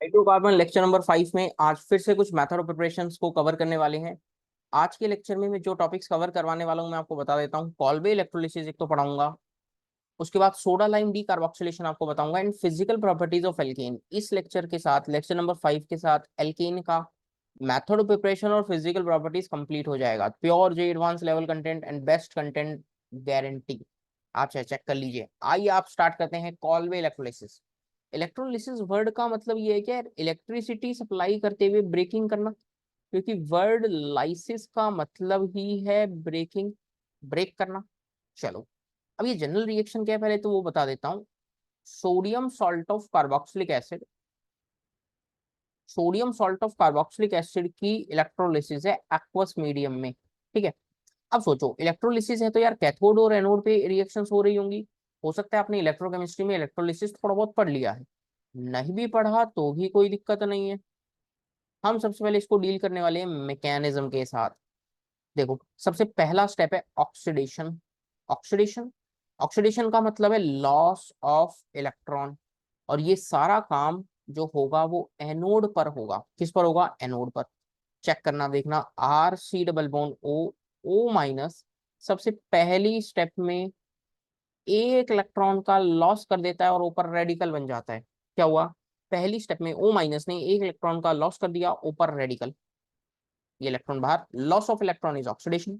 Hydrocarbon lecture number 5 में आज फिर से कुछ मेथड ऑफ प्रिपरेशंस को कवर करने वाले हैं। आज के लेक्चर में मैं जो टॉपिक्स कवर करवाने वाला हूं मैं आपको बता देता हूं। कॉल्वे इलेक्ट्रोलिसिस एक तो पढ़ाऊंगा, उसके बाद सोडा लाइम डी कार्बोक्सिलेशन आपको बताऊंगा and physical properties of alkene. इस लेक्चर के साथ लेक्चर नंबर 5 के साथ एल्केन का मेथड ऑफ प्रिपरेशन और फिजिकल प्रॉपर्टीज कंप्लीट हो जाएगा। Pure J advance level content and best content guarantee आप चेक कर लीजिए। आइए आप स्टार्ट करते हैं कॉल्वे इलेक्ट्रोलिसिस। इलेक्ट्रोलिसिस वर्ड का मतलब ये है कि यार इलेक्ट्रिसिटी सप्लाई करते हुए ब्रेकिंग करना, क्योंकि वर्ड लाइसिस का मतलब ही है ब्रेकिंग, ब्रेक करना। चलो अब ये जनरल रिएक्शन क्या है पहले तो वो बता देता हूँ। Sodium salt of carboxylic acid, sodium salt of carboxylic acid की इलेक्ट्रोलिसिस है एक्वस मीडियम में। ठीक है, अब सोचो इलेक्ट्रोलिसिस है तो यार कैथोड और एनोड पे रिएक्शंस हो रही होंगी। हो सकता है आपने इलेक्ट्रोकेमिस्ट्री में इलेक्ट्रोलिसिस थोड़ा बहुत पढ़ लिया है, नहीं भी पढ़ा तो भी कोई दिक्कत नहीं है। हम सबसे पहले इसको डील करने वाले हैं मैकेनिज्म के साथ। देखो सबसे पहला स्टेप है ऑक्सीडेशन। ऑक्सीडेशन, ऑक्सीडेशन का मतलब है लॉस ऑफ इलेक्ट्रॉन। और ये सारा काम जो होगा वो एनोड पर होगा। किस पर होगा? एनोड पर। चेक करना, देखना R C double bond O, O minus सबसे पहली स्टेप में एक इलेक्ट्रॉन का लॉस कर देता है और ऊपर रेडिकल बन जाता है। क्या हुआ? पहली स्टेप में ओ माइनस ने एक इलेक्ट्रॉन का लॉस कर दिया, ऊपर रेडिकल, ये इलेक्ट्रॉन बाहर। Loss of electron is oxidation.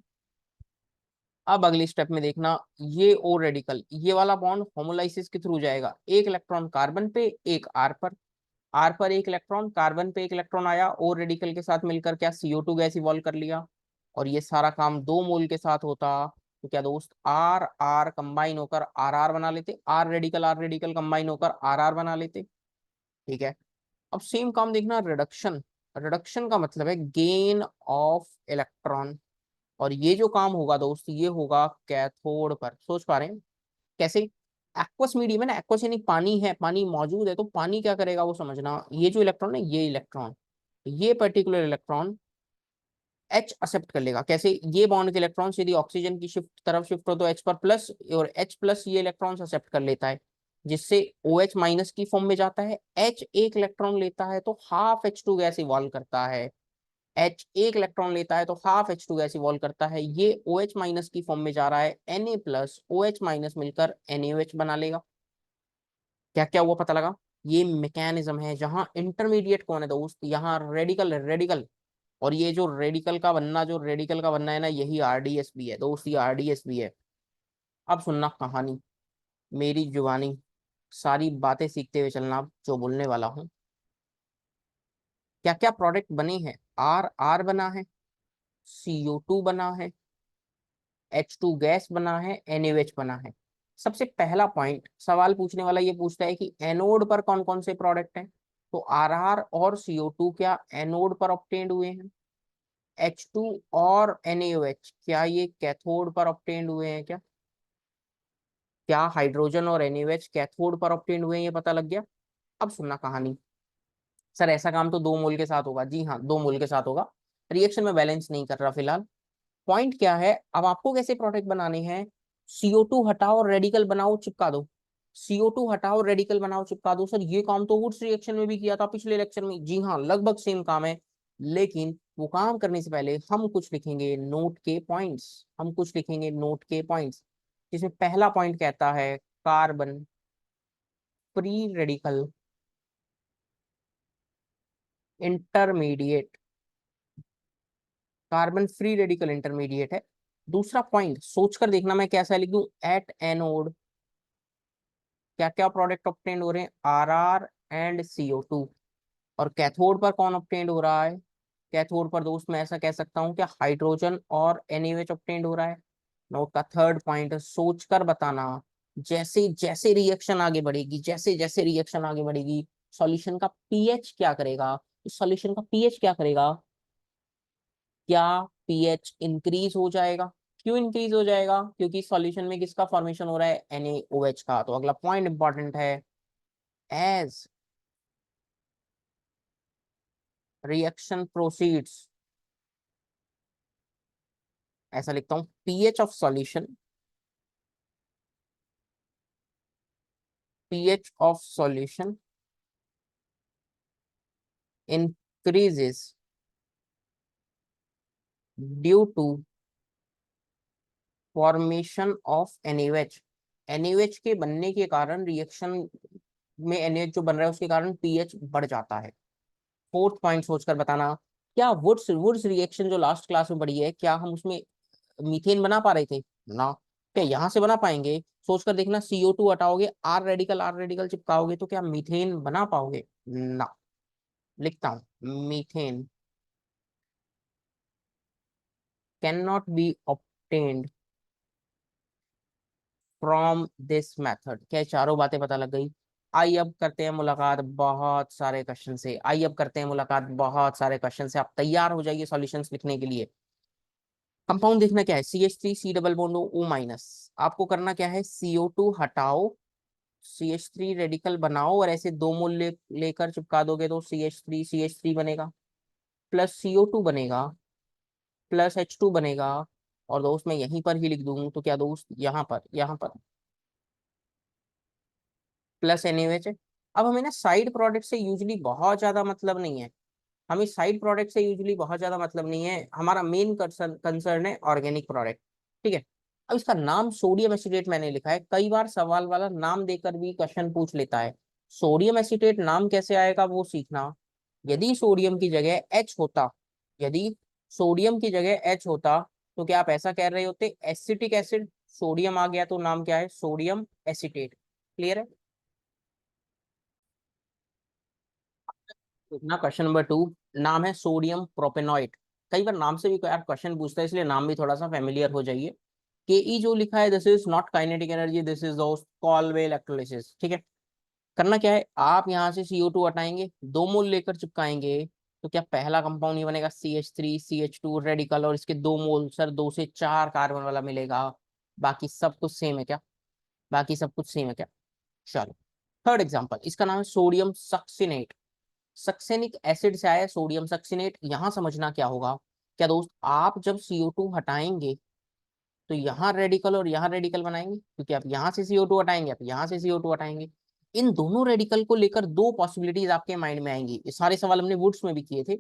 अब अगली स्टेप में देखना, ये ओ रेडिकल, ये वाला बॉन्ड होमोलाइसिस के थ्रू जाएगा। एक इलेक्ट्रॉन कार्बन पे, एक आर पर। आर पर एक इलेक्ट्रॉन, कार्बन पे एक इलेक्ट्रॉन आया, ओ रेडिकल के साथ मिलकर क्या CO2 गैस इवॉल्व कर लिया। और ये सारा काम 2 मोल के साथ होता तो क्या दोस्त, आर आर कंबाइन होकर आर आर बना लेते, आर रेडिकल कंबाइन होकर आर आर बना लेते। ठीक है, अब सेम काम देखना रिडक्शन। रिडक्शन का मतलब है गेन ऑफ इलेक्ट्रॉन। और ये जो काम होगा दोस्त ये होगा कैथोड पर। सोच पा रहे हैं कैसे? एक्वस मीडियम है ना, एक्वस यानी पानी है, पानी मौजूद है तो पानी क्या करेगा वो समझना। ये जो इलेक्ट्रॉन है, ये इलेक्ट्रॉन, ये पर्टिकुलर इलेक्ट्रॉन H एक्सेप्ट कर लेगा। कैसे? ये बॉन्ड के इलेक्ट्रॉन यदि ऑक्सीजन की शिफ्ट तरफ शिफ्ट हो तो H पर प्लस, और H प्लस ये इलेक्ट्रॉन एक्सेप्ट कर लेता है, जिससे OH माइनस की फॉर्म में जाता है। H एक इलेक्ट्रॉन लेता है तो हाफ H2 गैस इवॉल्व करता है। H एक इलेक्ट्रॉन लेता है तो हाफ H2 गैस इवॉल्व करता है। ये OH माइनस की फॉर्म में जा रहा है, Na प्लस OH माइनस मिलकर NaOH बना लेगा। क्या क्या हुआ पता लगा? ये मैकेनिज्म है जहां इंटरमीडिएट कौन है दोस्त, यहाँ रेडिकल है, रेडिकल। और ये जो रेडिकल का बनना, जो रेडिकल का बनना है ना, यही RDS भी है दोस्त, ये RDS भी है। अब सुनना कहानी, मेरी जुबानी, सारी बातें सीखते हुए चलना जो बोलने वाला हूँ। क्या क्या प्रोडक्ट बने हैं? आर आर बना है, CO2 बना है, H2 गैस बना है, NaOH बना है। सबसे पहला पॉइंट सवाल पूछने वाला ये पूछता है कि एनोड पर कौन कौन से प्रोडक्ट हैं। तो RR और CO2 क्या एनोड पर ऑब्टेन्ड हुए हैं? H2 और NaOH क्या ये कैथोड पर ऑब्टेन्ड हुए हैं क्या? क्या हाइड्रोजन और NaOH कैथोड पर ऑब्टेन्ड हुए हैं, ये पता लग गया। अब सुनना कहानी। सर ऐसा काम तो 2 मोल के साथ होगा। जी हाँ, 2 मोल के साथ होगा। रिएक्शन में बैलेंस नहीं कर रहा फिलहाल। पॉइंट क्या है, अब आपको कैसे प्रोडक्ट बनाने हैं? CO2 हटाओ और रेडिकल बनाओ चिपका दो। CO2 हटाओ रेडिकल बनाओ चिपका दो। सर ये काम तो वुड्स रिएक्शन में भी किया था पिछले लेक्चर में। जी हाँ, लगभग सेम काम है, लेकिन वो काम करने से पहले हम कुछ लिखेंगे नोट के पॉइंट्स। हम कुछ लिखेंगे नोट के पॉइंट्स, जिसमें पहला पॉइंट कहता है carbon free radical intermediate, carbon free radical intermediate है। दूसरा पॉइंट सोचकर देखना मैं कैसा लिख दूं, एट एनोड क्या क्या प्रोडक्ट ऑब्टेन हो रहे हैं? RR and CO2। और कैथोड पर कौन ऑब्टेन हो रहा है? कैथोड पर दोस्त मैं ऐसा कह सकता हूं कि हाइड्रोजन और NaOH ऑब्टेन हो रहा है। नोट का थर्ड पॉइंट सोचकर बताना, जैसे जैसे रिएक्शन आगे बढ़ेगी, जैसे जैसे रिएक्शन आगे बढ़ेगी सॉल्यूशन का पीएच क्या करेगा? इस सॉल्यूशन का पीएच क्या करेगा? क्या पीएच इंक्रीज हो जाएगा? क्यों इंक्रीज हो जाएगा? क्योंकि सॉल्यूशन में किसका फॉर्मेशन हो रहा है? NaOH का। तो अगला पॉइंट इंपॉर्टेंट है, एज रिएक्शन प्रोसीड्स, ऐसा लिखता हूं, pH of solution, pH of solution increases due to formation of NaOH। NaOH के बनने के कारण रिएक्शन में NaOH जो बन रहा है उसके कारण pH बढ़ जाता है। फोर्थ पॉइंट सोचकर बताना, क्या वुड्स वुड्स रिएक्शन जो लास्ट क्लास में बढ़ी है, क्या हम उसमें मीथेन बना पा रहे थे ना? क्या यहाँ से बना पाएंगे? सोचकर देखना, CO2 हटाओगे, आर रेडिकल चिपकाओगे तो क्या मीथेन बना पाओगे ना? लिखता हूं, methane can not be obtained from this method. क्या ये चारों बातें पता लग गई? आइए अब करते हैं मुलाकात बहुत सारे क्वेश्चन से। आइए अब करते हैं मुलाकात बहुत सारे क्वेश्चन से। आप तैयार हो जाइए सॉल्यूशंस लिखने के लिए। कंपाउंड देखना क्या है, CH3 C double bond O minus. आपको करना क्या है, CO2 हटाओ, CH3 रेडिकल बनाओ और ऐसे दो मोल लेकर चिपका दोगे तो CH3 बनेगा, प्लस CO2 बनेगा, प्लस H2 बनेगा। और दोस्त मैं यहीं पर ही लिख दूंगा तो क्या दोस्त, यहाँ पर प्लस NaOH है। अब हमें ना साइड प्रोडक्ट से यूजली बहुत ज्यादा मतलब नहीं है। हमें साइड प्रोडक्ट से यूजली बहुत ज्यादा मतलब नहीं है, हमारा मेन कंसर्न है ऑर्गेनिक प्रोडक्ट। ठीक है। अब इसका नाम सोडियम एसिटेट मैंने लिखा है, कई बार सवाल वाला नाम देकर भी क्वेश्चन पूछ लेता है। सोडियम एसिटेट नाम कैसे आएगा वो सीखना। यदि सोडियम की जगह H होता, यदि सोडियम की जगह H होता तो क्या आप ऐसा कह रहे होते, एसिटिक एसिड। सोडियम आ गया तो नाम क्या है, सोडियम एसिटेट। क्लियर है? ना क्वेश्चन नंबर 2, नाम है सोडियम प्रोपेनॉइट। कई बार नाम से भी यार क्वेश्चन पूछता है, इसलिए नाम भी थोड़ा सा फेमिलियर हो जाइए। के जो लिखा है, this is not kinetic energy, this is दोस्त कॉलवे इलेक्ट्रोलिसिस। ठीक है। करना क्या है, आप यहाँ से CO2 हटाएंगे, दो मोल लेकर चिपकाएंगे तो क्या पहला कंपाउंड ये बनेगा CH3 CH2 रेडिकल, और इसके दो मोल सर 2 से 4 कार्बन वाला मिलेगा। बाकी सब कुछ सेम है क्या? बाकी सब कुछ सेम है क्या? चलो, थर्ड एग्जांपल, इसका नाम है सोडियम सक्सिनेट। सक्सेनिक एसिड से आया सोडियम सक्सिनेट। यहां समझना क्या होगा, क्या दोस्त, आप जब CO2 हटाएंगे तो यहाँ रेडिकल और यहाँ रेडिकल बनाएंगे, क्योंकि आप यहाँ से CO2 हटाएंगे, आप यहाँ से CO2 हटाएंगे। इन दोनों रेडिकल को लेकर दो पॉसिबिलिटीज आपके माइंड में आएंगी। ये सारे सवाल हमने वुड्स में भी किए थे।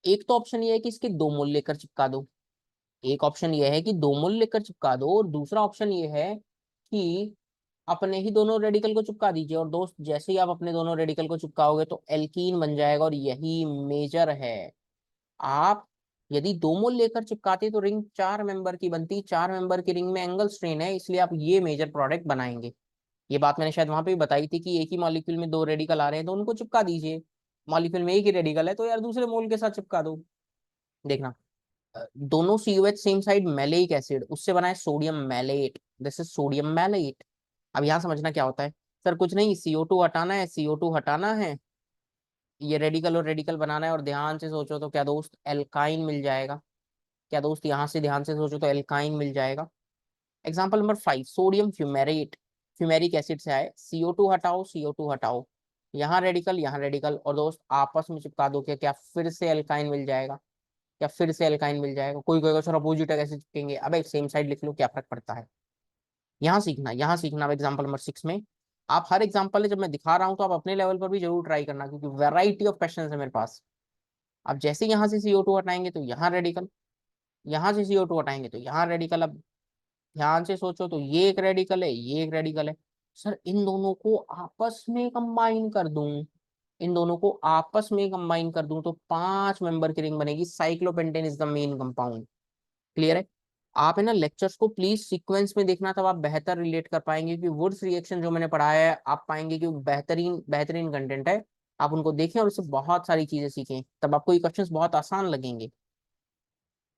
एक तो ऑप्शन ये है कि इसके दो मोल लेकर चिपका दो, एक ऑप्शन ये है कि दो मोल लेकर चिपका दो, और दूसरा ऑप्शन ये है कि अपने ही दोनों रेडिकल को चिपका दीजिए। और दोस्त जैसे ही आप अपने दोनों रेडिकल को चिपकाओगे तो एल्कीन बन जाएगा, और यही मेजर है। आप यदि दो मोल लेकर चिपकाते तो रिंग 4 मेंबर की बनती, 4 मेंबर की रिंग में एंगल स्ट्रेन है, इसलिए आप ये मेजर प्रोडक्ट बनाएंगे। ये बात मैंने शायद वहां पे भी बताई थी कि एक ही मॉलिक्यूल में दो रेडिकल आ रहे हैं तो उनको चिपका दीजिए। मॉलिक्यूल में एक ही रेडिकल है तो यार दूसरे मोल के साथ चिपका दो। देखना, दोनों COH same side maleic acid, उससे बना है sodium malate, this is sodium malate. अब यहाँ समझना क्या होता है, सर कुछ नहीं, CO2 हटाना है, CO2 हटाना है, ये रेडिकल और रेडिकल बनाना है, और ध्यान से सोचो तो क्या दोस्त, एल्काइन मिल जाएगा। क्या दोस्त, यहाँ से ध्यान से सोचो तो एल्काइन मिल जाएगा। Example number 5, sodium fumarate. Fumaric acid से आए, CO2 हटाओ, CO2 हटाओ, यहाँ रेडिकल, और दोस्त आपस में चिपका दो, क्या फिर से एल्काइन मिल जाएगा? क्या फिर से एल्काइन मिल जाएगा? कोई कोई सर अपोजिट है कैसे चिपकेंगे? अबे सेम साइड लिख लो, क्या फर्क पड़ता है? यहाँ सीखना। अब एग्जाम्पल नंबर 6 में, आप हर एग्जाम्पल जब मैं दिखा रहा हूँ तो आप अपने लेवल पर भी जरूर ट्राई करना, क्योंकि वैरायटी ऑफ क्वेश्चन है मेरे पास। अब जैसे यहाँ से CO2 हटाएंगे तो यहाँ रेडिकल, यहाँ से CO2 हटाएंगे तो यहाँ रेडिकल। अब ध्यान से सोचो तो ये एक रेडिकल है, ये एक रेडिकल है। सर इन दोनों को आपस में कंबाइन कर दूं, इन दोनों को आपस में कंबाइन कर दूं तो 5 मेंबर की रिंग बनेगी। Cyclopentane is the main compound. Clear है? आप है ना लेक्चर्स को प्लीज सीक्वेंस में देखना, तब आप बेहतर रिलेट कर पाएंगे, क्योंकि वुड्स रिएक्शन जो मैंने पढ़ाया है आप पाएंगे कि वो बेहतरीन बेहतरीन कंटेंट है। आप उनको देखें और उससे बहुत सारी चीजें सीखें, तब आपको ये क्वेश्चंस बहुत आसान लगेंगे।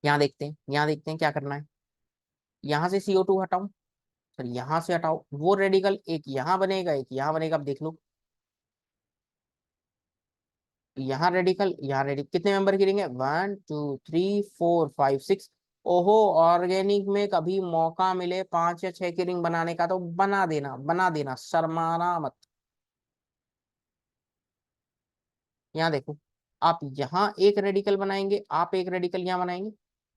यहाँ देखते हैं क्या करना है। यहाँ से CO2 हटाओ, सर यहाँ से हटाओ, वो रेडिकल एक यहाँ बनेगा, एक यहाँ बनेगा। अब देख लो, यहाँ रेडिकल कितने मेंबर की रिंग है, 1 2 3 4 5 6। ओहो, ऑर्गेनिक में कभी मौका मिले 5 या 6 की रिंग बनाने का तो बना देना, शर्माना मत। यहाँ देखो, आप यहाँ एक रेडिकल बनाएंगे, आप एक रेडिकल यहाँ बनाएंगे,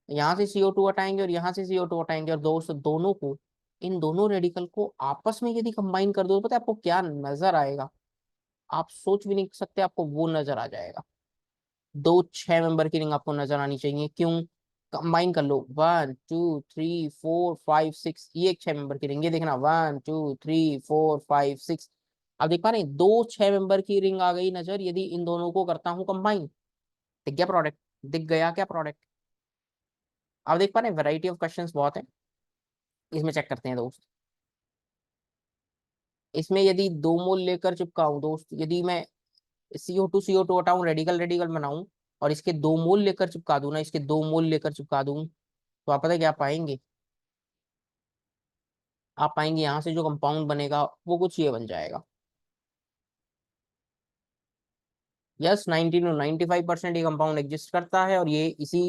यहाँ से CO2 हटाएंगे और यहाँ से CO2 हटाएंगे, और दोनों को, इन दोनों रेडिकल को आपस में यदि कंबाइन कर दो तो पता है आपको क्या नजर आएगा? आप सोच भी नहीं सकते, आपको वो नजर आ जाएगा। दो 6 मेंबर की रिंग आपको नजर आनी चाहिए। क्यों? कंबाइन कर लो, 1 2 3 4 5 6, ये एक 6 मेंबर की रिंग, ये देखना 1 2 3 4 5 6। अब देख पा रहे हैं, दो 6 मेंबर की रिंग आ गई नजर यदि इन दोनों को करता हूं कंबाइन। दिख गया प्रोडक्ट? दिख गया क्या प्रोडक्ट? अब देख पा रहे हैं वैरायटी ऑफ क्वेश्चंस बहुत है। इसमें चेक करते हैं दोस्त। इसमें यदि दो मोल लेकर चिपकाऊं दोस्त, यदि मैं CO2 हटाऊं, रेडिकल रेडिकल बनाऊं, और इसके दो मोल लेकर चिपका दूं ना, इसके दो मोल लेकर चिपका दूं, तो आप पता है क्या पाएंगे? आप पाएंगे यहाँ से जो कंपाउंड बनेगा वो कुछ ये बन जाएगा। यस, 90 to 95% ये कंपाउंड एग्जिस्ट करता है, और ये इसी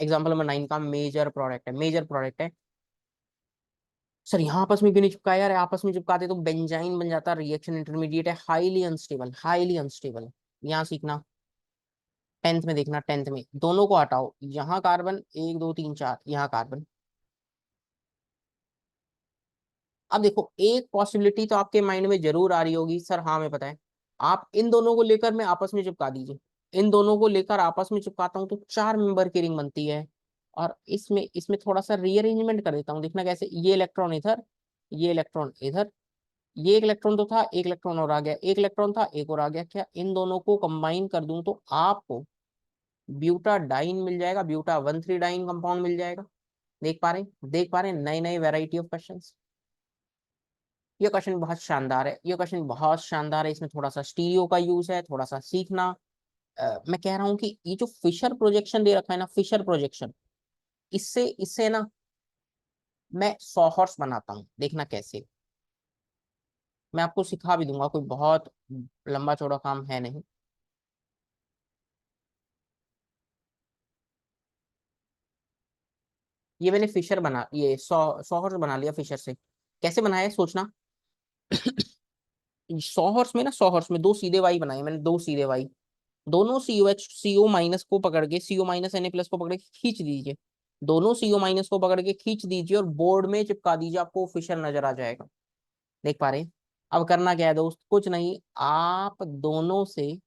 एग्जाम्पल नंबर 9 का मेजर प्रोडक्ट है, मेजर प्रोडक्ट है। सर यहाँ आपस में क्यों नहीं चिपकाया यार? आपस में चिपकाते तो बेंजाइन बन जाता, रिएक्शन इंटरमीडिएट है, हाईली अनस्टेबल, हाईली अनस्टेबल। यहाँ सीखना, 10th में देखना, 10th में दोनों को हटाओ, यहाँ कार्बन 1 2 3 4, यहाँ कार्बन। अब देखो, एक पॉसिबिलिटी तो आपके माइंड में जरूर आ रही होगी, सर हाँ मैं पता है, आप इन दोनों को लेकर मैं आपस में चिपका दीजिए। इन दोनों को लेकर आपस में चिपकाता हूँ तो 4 मेंबर की रिंग बनती है। और इसमें इसमें थोड़ा सा रीअरेंजमेंट कर देता हूँ, देखना कैसे। ये इलेक्ट्रॉन इधर, ये इलेक्ट्रॉन इधर, ये एक इलेक्ट्रॉन तो था, एक इलेक्ट्रॉन और आ गया, एक इलेक्ट्रॉन था, एक और आ गया। क्या इन दोनों को कंबाइन कर दूं तो आपको ब्यूटाडाइन मिल जाएगा, ब्यूटा 1,3-डाइन कंपाउंड मिल जाएगा। देख पा रहे हैं, देख पा रहे हैं, नए नए वैरायटी ऑफ क्वेश्चंस। ये क्वेश्चन बहुत शानदार है, ये क्वेश्चन बहुत शानदार है। इसमें थोड़ा सा स्टीरियो का यूज है, थोड़ा सा सीखना। मैं कह रहा हूँ कि ये जो फिशर प्रोजेक्शन दे रखा है ना, फिशर प्रोजेक्शन, इससे इससे ना मैं 100 हॉर्स बनाता हूँ, देखना कैसे। मैं आपको सिखा भी दूंगा, कोई बहुत लंबा चौड़ा काम है नहीं। ये मैंने फिशर बना, ये 100 हॉर्स बना लिया फिशर से। कैसे बनाया है सोचना। 100 हॉर्स में ना, 100 हॉर्स में दो सीधे वाई बनाए मैंने, दो सीधे वाई। दोनों CO माइनस को पकड़ के, CO- Na+ को पकड़ के खींच दीजिए। दोनों CO- को पकड़ के खींच दीजिए और बोर्ड में चिपका दीजिए, आपको फिशर नजर आ जाएगा। देख पा रहे हैं? अब करना क्या है दोस्त, कुछ नहीं, आप दोनों से,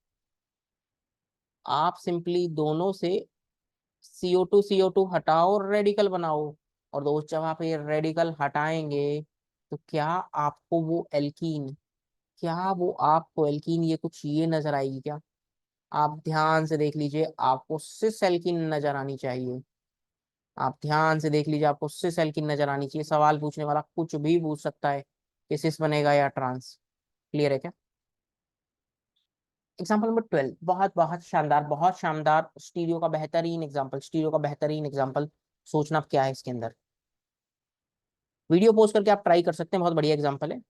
आप सिंपली दोनों से CO2 हटाओ और रेडिकल बनाओ। और दोस्त जब आप ये रेडिकल हटाएंगे तो क्या आपको वो एल्कीन, क्या वो आपको एल्कीन ये कुछ ये नजर आएगी क्या? आप ध्यान से देख लीजिए, आपको सिस एल्कीन नजर आनी चाहिए। आप ध्यान से देख लीजिए, आपको सिस एल्कीन नजर आनी चाहिए। सवाल पूछने वाला कुछ भी पूछ सकता है कि सिस बनेगा या ट्रांस। क्लियर है क्या? एग्जाम्पल नंबर 12, बहुत बहुत शानदार, बहुत शानदार, स्टीरियो का बेहतरीन एग्जाम्पल, स्टीरियो का बेहतरीन एग्जाम्पल। सोचना अब क्या है इसके अंदर। वीडियो पोज करके आप ट्राई कर सकते हैं, बहुत बढ़िया एग्जाम्पल है।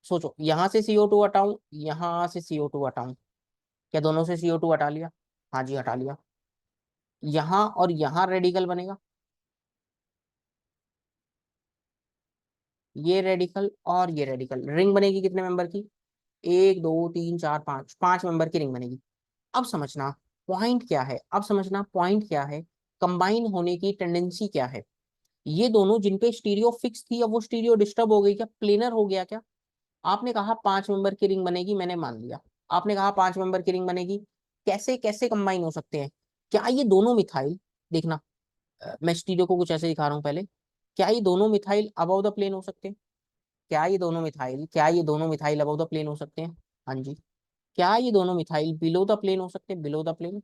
सोचो, यहाँ से CO2 हटाऊं, यहाँ से CO2 हटाऊं, क्या दोनों से CO2 हटा लिया? हाँ जी, हटा लिया। यहाँ और यहाँ रेडिकल बनेगा, ये रेडिकल और ये रेडिकल, रिंग बनेगी कितने मेंबर की? 1 2 3 4 5, 5 मेंबर की रिंग बनेगी। अब समझना पॉइंट क्या है, अब समझना पॉइंट क्या है, कंबाइन होने की टेंडेंसी क्या है। ये दोनों जिन पे स्टीरियो फिक्स थी, अब वो स्टीरियो डिस्टर्ब हो गई क्या, प्लेनर हो गया क्या? आपने कहा 5 मेंबर की रिंग बनेगी, मैंने मान लिया। आपने कहा 5 मेंबर की रिंग बनेगी। कैसे कैसे कंबाइन हो सकते हैं? क्या ये दोनों मिथाइल, देखना, मैं स्टीरियो को कुछ ऐसे दिखा रहा हूँ पहले। क्या ये दोनों मिथाइल अबव द प्लेन हो सकते हैं? क्या ये दोनों मिथाइल, क्या ये दोनों मिथाइल अबव द प्लेन हो सकते हैं? हाँ जी। क्या ये दोनों मिथाइल बिलो द प्लेन हो सकते हैं? Below the plane.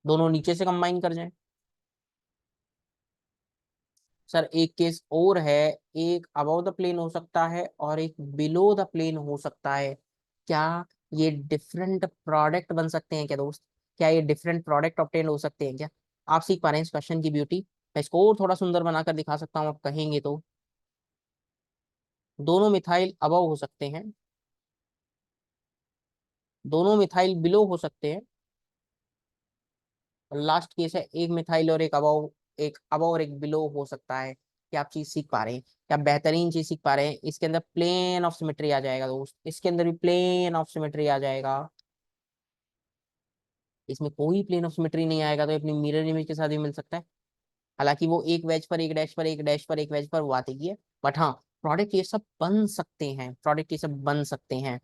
दोनों नीचे से कंबाइन कर जाएं। सर एक केस और है, एक अबव द प्लेन हो सकता है और एक बिलो द प्लेन हो सकता है। क्या ये डिफरेंट प्रोडक्ट बन सकते हैं क्या दोस्त? क्या ये डिफरेंट प्रोडक्ट ऑब्टेन हो सकते हैं क्या? आप सीख पा रहे हैं इस क्वेश्चन की ब्यूटी? मैं इसको और थोड़ा सुंदर बनाकर दिखा सकता हूँ, आप कहेंगे तो। दोनों मिथाइल अबव हो सकते हैं, दोनों मिथाइल बिलो हो सकते हैं, और लास्ट केस है एक मिथाइल और एक अबव, एक अबव और एक बिलो हो सकता है। क्या आप चीज सीख पा रहे हैं? क्या बेहतरीन चीज सीख पा रहे हैं? इसके अंदर प्लेन ऑफ सिमेट्री आ जाएगा दोस्त, इसके अंदर भी प्लेन ऑफ सिमेट्री आ जाएगा। इसमें कोई प्लेन ऑफ सिमेट्री नहीं आएगा तो अपनी मिरर इमेज के साथ भी मिल सकता है। हालांकि वो एक वेज पर एक डैश पर एक डैश पर एक वेज पर वो आती है, बट हाँ, प्रोडक्ट ये सब बन सकते हैं, प्रोडक्ट ये सब बन सकते हैं।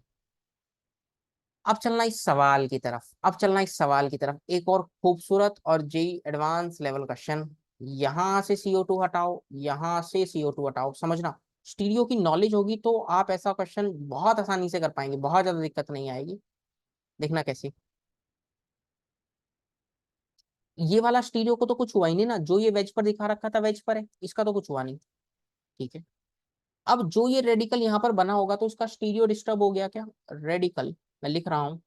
अब चलना इस सवाल की तरफ, अब चलना इस सवाल की तरफ, एक और खूबसूरत और जेई एडवांस लेवल क्वेश्चन। यहां से CO2 हटाओ, यहां से CO2 हटाओ, समझना। स्टीरियो की नॉलेज होगी तो आप ऐसा क्वेश्चन बहुत आसानी से कर पाएंगे, बहुत ज्यादा दिक्कत नहीं आएगी। देखना कैसे। ये वाला स्टीरियो को तो कुछ हुआ ही नहीं ना, जो ये वेज पर दिखा रखा था वेज पर है, इसका तो कुछ हुआ नहीं। ठीक है। अब जो ये रेडिकल यहाँ पर बना होगा तो इसका स्टीरियो डिस्टर्ब हो गया क्या? रेडिकल मैं लिख रहा हूं,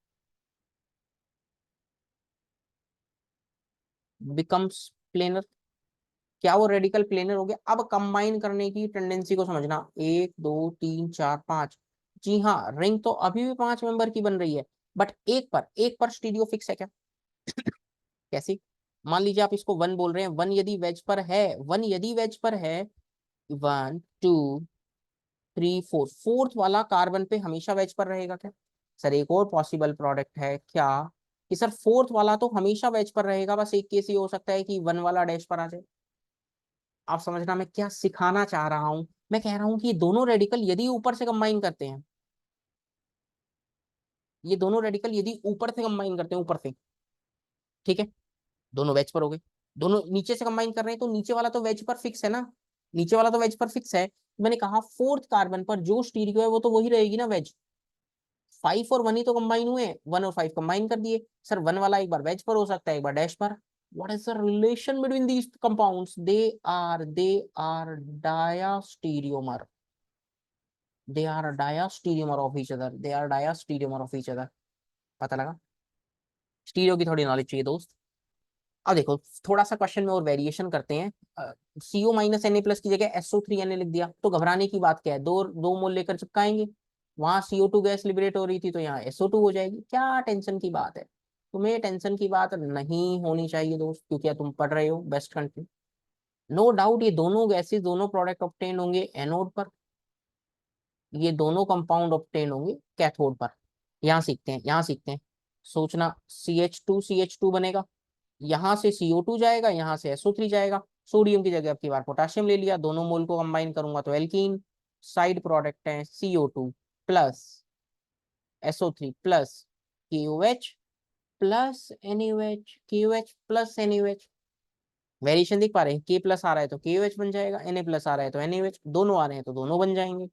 बिकम्स प्लेनर। क्या वो रेडिकल प्लेनर हो गया? अब कंबाइन करने की टेंडेंसी को समझना, 1 2 3 4 5। जी हाँ, रिंग तो अभी भी 5 मेंबर की बन रही है, बट एक पर स्टीरियो फिक्स है क्या? कैसी? मान लीजिए आप इसको वन बोल रहे हैं, वन यदि वेज पर है, वन यदि वेज पर है, 1 2 3 4, फोर्थ वाला कार्बन पे हमेशा वेज पर रहेगा क्या? सर एक और पॉसिबल प्रोडक्ट है क्या, कि सर फोर्थ वाला तो हमेशा वेज पर रहेगा, बस एक केस ये हो सकता है कि वन वाला डैश पर आ जाए। आप समझना मैं क्या सिखाना चाह रहा हूं। मैं कह रहा हूं कि ये दोनों रेडिकल यदि ऊपर से कंबाइन करते हैं, ये दोनों रेडिकल यदि ऊपर से कंबाइन करते हैं, ऊपर से, ठीक है, दोनों वेज पर हो गए। दोनों नीचे से कंबाइन कर रहे हैं तो नीचे वाला तो वेज पर फिक्स है ना, नीचे वाला तो वेज पर फिक्स है। मैंने कहा फोर्थ कार्बन पर जो स्टीरियो है वो तो वही रहेगी ना, वेज। 5 और 1 ही तो कंबाइन हुए, 1 और 5 कंबाइन कर दिए। सर वन वाला एक बार वेज पर हो सकता है, एक बार डैश पर। What is the relation between these compounds? They are diastereomer, they are diastereomer of each other, they are diastereomer of each other. पता लगा? स्टीरियो की थोड़ी नॉलेज चाहिए दोस्त। अब देखो, थोड़ा सा क्वेश्चन में और वेरिएशन करते हैं। CO-Na+ की जगह SO3Na लिख दिया तो घबराने की बात क्या है? दो दो मोल लेकर चिपकाएंगे, वहां CO2 गैस लिबरेट हो रही थी तो यहाँ SO2 हो जाएगी। क्या टेंशन की बात है? तुम्हें टेंशन की बात नहीं होनी चाहिए दोस्त, क्योंकि तुम पढ़ रहे हो बेस्ट कंट्री। नो डाउट ये दोनों गैसेस, दोनों प्रोडक्ट ऑब्टेन होंगे एनोड पर, ये दोनों कंपाउंड ऑब्टेन होंगे कैथोड पर। यहाँ सीखते हैं, यहाँ सीखते हैं। सोचना, CH2 बनेगा, यहां से CO2 जाएगा, यहां से SO3 जाएगा। सोडियम की जगह अब की बार पोटाशियम ले लिया, दोनों मोल को कंबाइन करूंगा तो एल्कीन। साइड प्रोडक्ट है CO2 plus SO3 plus KOH plus NaOH, KOH plus NaOH। Variation देख पा रहे हैं, K प्लस आ रहा है तो KOH बन जाएगा, Na प्लस आ रहा है तो NaOH, दोनों आ रहे हैं तो दोनों बन जाएंगे।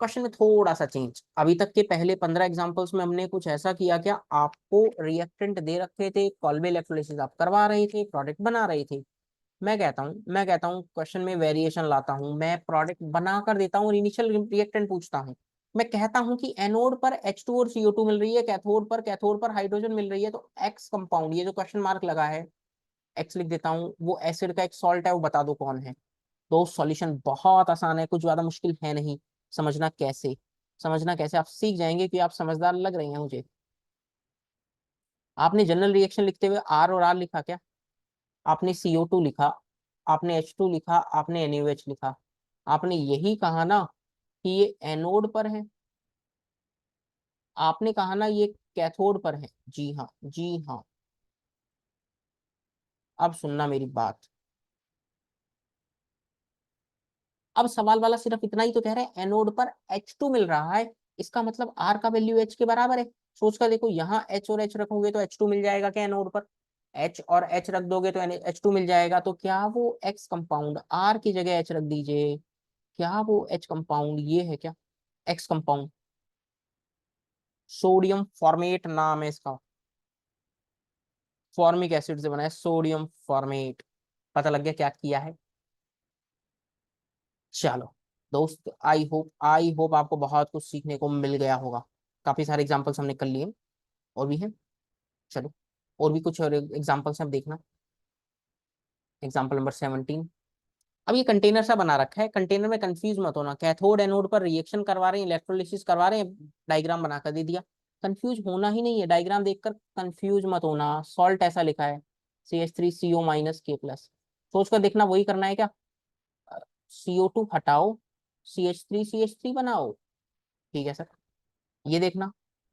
क्वेश्चन में थोड़ा सा चेंज, अभी तक के पहले 15 एग्जांपल्स में हमने कुछ ऐसा किया क्या, आपको रिएक्टेंट दे रखे थे, कॉल्बे इलेक्ट्रोलिसिस आप करवा रहे थे, प्रोडक्ट बना रहे थे। मैं कहता हूँ क्वेश्चन में वेरिएशन लाता हूँ, मैं प्रोडक्ट बना कर देता हूँ और इनिशियल रिएक्टेंट पूछता हूँ। मैं कहता हूँ कि एनोड पर H2 और CO2 मिल रही है, कैथोड पर हाइड्रोजन मिल रही है, तो एक्स कंपाउंड, ये जो क्वेश्चन मार्क लगा है, एक्स लिख देता हूँ, वो एसिड का एक सॉल्ट है, वो बता दो कौन है। तो सॉल्यूशन बहुत आसान है, कुछ ज्यादा मुश्किल है नहीं। समझना कैसे, समझना कैसे, आप सीख जाएंगे कि आप समझदार लग रहे हैं मुझे। आपने जनरल रिएक्शन लिखते हुए R और R लिखा क्या? आपने CO2 लिखा, आपने H2 लिखा, आपने NaOH लिखा। आपने यही कहा ना कि ये एनोड पर है, आपने कहा ना ये कैथोड पर है। जी हाँ, जी हाँ। अब सुनना मेरी बात। अब सवाल वाला सिर्फ इतना ही तो कह रहा है, एनोड पर H2 मिल रहा है, इसका मतलब R का वैल्यू H के बराबर है। सोच कर देखो, यहाँ H और H रखोगे तो H2 मिल जाएगा क्या एनोड पर? H और H रख दोगे तो H2 मिल जाएगा। तो क्या वो X कंपाउंड, R की जगह H रख दीजिए, क्या वो H कंपाउंड ये है क्या? X कंपाउंड, सोडियम फॉर्मेट नाम है इसका, फॉर्मिक एसिड से बना है सोडियम फॉर्मेट। पता लग गया क्या किया है? चलो दोस्त, आई होप आपको बहुत कुछ सीखने को मिल गया होगा। काफी सारे एग्जांपल्स हमने कर लिए, और भी हैं। चलो, और भी कुछ और एग्जांपल्स हैं, अब देखना। Example number 17। अब ये कंटेनर सा बना रखा है, कंटेनर में कंफ्यूज मत होना, कैथोड एनोड पर रिएक्शन करवा रहे हैं, इलेक्ट्रोलिसिस करवा रहे हैं, डायग्राम बनाकर दे दिया। कंफ्यूज होना ही नहीं है, डायग्राम देखकर कंफ्यूज मत होना। सॉल्ट ऐसा लिखा है, CH3CO-K+। सोच कर देखना वही करना है क्या? CO2 हटाओ, CH3CH3 बनाओ। ठीक है सर। ये देखना,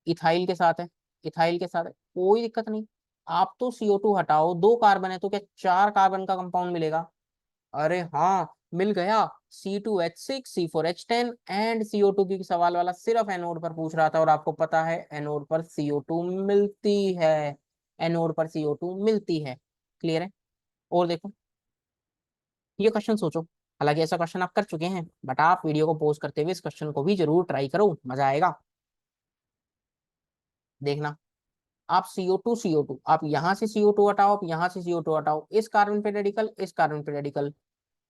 इथाइल के साथ है, इथाइल के साथ है, कोई दिक्कत नहीं। आप तो CO2 हटाओ, 2 कार्बन है तो क्या 4 कार्बन का कंपाउंड मिलेगा? अरे हाँ, मिल गया C2H6 C4H10 एंड CO2 की सवाल वाला सिर्फ एनोड पर पूछ रहा था, और आपको पता है एनोड पर CO2 मिलती है, एनोड पर CO2 मिलती है। क्लियर है? और देखो ये क्वेश्चन सोचो, हालांकि ऐसा क्वेश्चन आप कर चुके हैं, बट आप वीडियो को पॉज करते हुए इस क्वेश्चन को भी जरूर ट्राई करो, मजा आएगा। देखना, आप CO2 आप यहां से CO2 हटाओ, आप यहां से CO2 हटाओ, इस कार्बन पे रेडिकल, इस कार्बन पे रेडिकल,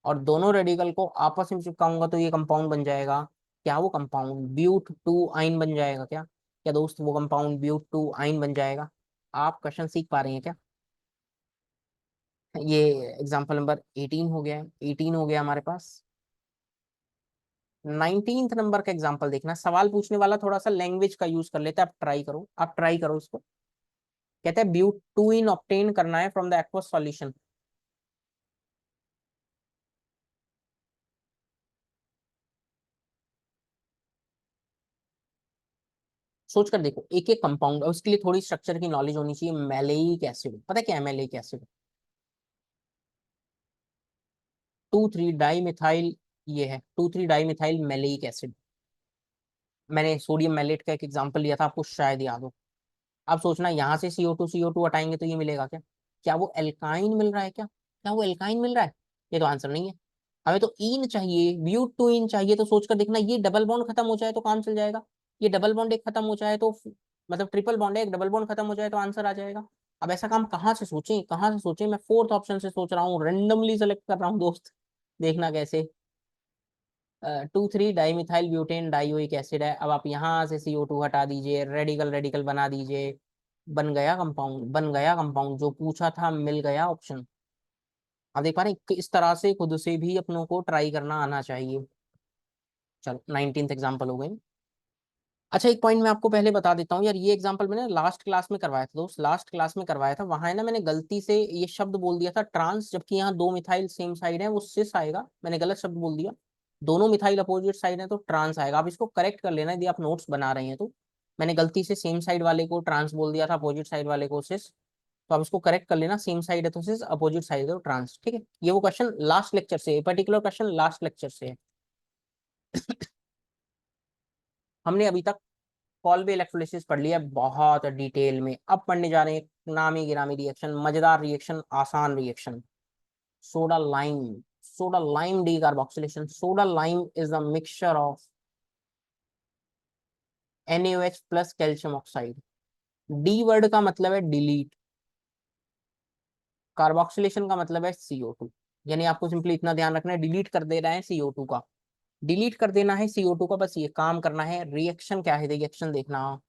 और दोनों रेडिकल को आपस में चिपकाऊंगा तो ये कंपाउंड बन जाएगा। क्या वो कंपाउंड ब्यूट टू आइन बन जाएगा? क्या क्या दोस्त, वो कंपाउंड ब्यूट टू आइन बन जाएगा? आप क्वेश्चन सीख पा रहे हैं क्या? ये एग्जाम्पल नंबर 18 हो गया है, 18 हो गया हमारे पास। 19th नंबर का एग्जाम्पल देखना, सवाल पूछने वाला थोड़ा सा लैंग्वेज का यूज कर लेते हैं, आप ट्राई करो, आप ट्राई करो इसको। कहते हैं ब्यूट टू इन ऑब्टेन करना है फ्रॉम द एक्वस सॉल्यूशन। सोच कर देखो एक एक कंपाउंड, और उसके लिए थोड़ी स्ट्रक्चर की नॉलेज होनी चाहिए। मैलेइक एसिड, पता है क्या है मैलेइक एसिड? 2,3 डाई मिथाइल, ये है 2,3 डाई मिथाइल मैलेइक एसिड। मैंने सोडियम मैलेट का एक एग्जांपल लिया था, आपको शायद याद हो। अब सोचना, यहाँ से CO2 हटाएंगे तो ये मिलेगा क्या? क्या वो एल्काइन मिल रहा है? क्या क्या वो एल्काइन मिल रहा है? ये तो आंसर नहीं है। हमें तो इन चाहिए, ब्यूट टू इन चाहिए। तो सोचकर देखना, ये डबल बॉन्ड खत्म हो जाए तो काम चल जाएगा। ये डबल बॉन्ड एक खत्म हो जाए तो मतलब ट्रिपल बॉन्ड है, एक डबल बॉन्ड खत्म हो जाए तो आंसर आ जाएगा। अब ऐसा काम कहाँ से सोचें, कहाँ से सोचें? मैं फोर्थ ऑप्शन से सोच रहा हूँ, रेंडमली सेलेक्ट कर रहा हूँ दोस्त। देखना कैसे। 2,3 डाईमिथाइल ब्यूटेन डाइओइक एसिड है। अब आप यहाँ से CO2 हटा दीजिए, रेडिकल रेडिकल बना दीजिए, बन गया कंपाउंड, बन गया कंपाउंड, जो पूछा था मिल गया ऑप्शन। अब देख पा रहे हैं कि इस तरह से खुद से भी अपनों को ट्राई करना आना चाहिए। चलो 19th एग्जाम्पल हो गई। अच्छा एक पॉइंट मैं आपको पहले बता देता हूँ यार, ये एग्जांपल मैंने लास्ट क्लास में करवाया था दोस्त, लास्ट क्लास में करवाया था। वहां है ना, मैंने गलती से ये शब्द बोल दिया था ट्रांस, जबकि यहाँ दो मिथाइल सेम साइड है, वो सिस आएगा। मैंने गलत शब्द बोल दिया, दोनों मिथाइल अपोजिट साइड है तो ट्रांस आएगा। आप इसको करेक्ट कर लेना यदि आप नोट्स बना रहे हैं तो। मैंने गलती से सेम साइड वाले को ट्रांस बोल दिया था, अपोजिट साइड वाले को सिस। तो आप इसको करेक्ट कर लेना, सेम साइड है तो सिस, अपोजिट साइड है तो ट्रांस। ठीक है, ये वो क्वेश्चन लास्ट लेक्चर से, पर्टिकुलर क्वेश्चन लास्ट लेक्चर से है। हमने अभी तक कॉल्बे इलेक्ट्रोलिसिस पढ़ लिया है बहुत डिटेल में। अब पढ़ने जा रहे हैं नामी गिरामी रिएक्शन, मजेदार रिएक्शन, आसान reaction. Soda lime, soda lime D carboxylation. Soda lime is the mixture of NaOH plus calcium oxide. D word का मतलब है डिलीट, कार्बोक्सिलेशन का मतलब है CO2। यानी आपको सिंपली इतना ध्यान रखना है, डिलीट कर देना है CO2 का, डिलीट कर देना है CO2 का, बस ये काम करना है। रिएक्शन क्या है, रिएक्शन देखना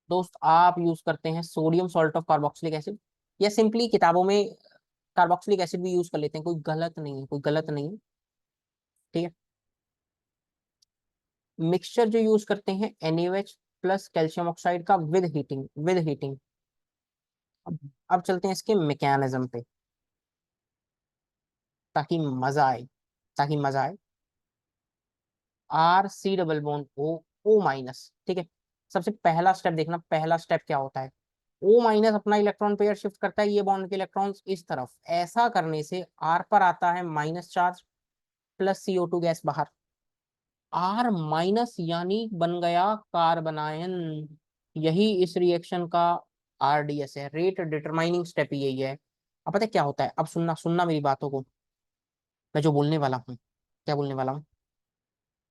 दोस्त, आप यूज करते हैं sodium salt of carboxylic acid, या सिंपली किताबों में कार्बोक्सिलिक एसिड भी यूज कर लेते हैं, कोई गलत नहीं है, कोई गलत नहीं है। ठीक है, मिक्सचर जो यूज करते हैं NaOH प्लस कैल्शियम ऑक्साइड का विद हीटिंग, विद हीटिंग। अब चलते हैं इसके मैकेनिज्म पे, ताकि मजा आए, ताकि मजा आए। R C double bond O minus. ठीक है, सबसे पहला स्टेप देखना, पहला स्टेप क्या होता है। O माइनस अपना इलेक्ट्रॉन पेयर शिफ्ट करता है ये बॉन्ड के इलेक्ट्रॉन्स इस तरफ, ऐसा करने से R पर आता है minus charge, plus CO2 gas बाहर। R माइनस यानी बन गया कार्बनायन। यही इस रिएक्शन का RDS है, रेट डिटरमाइनिंग स्टेप यही है। अब पता है क्या होता है, अब सुनना सुनना मेरी बातों को, मैं जो बोलने वाला हूँ, क्या बोलने वाला हूँ,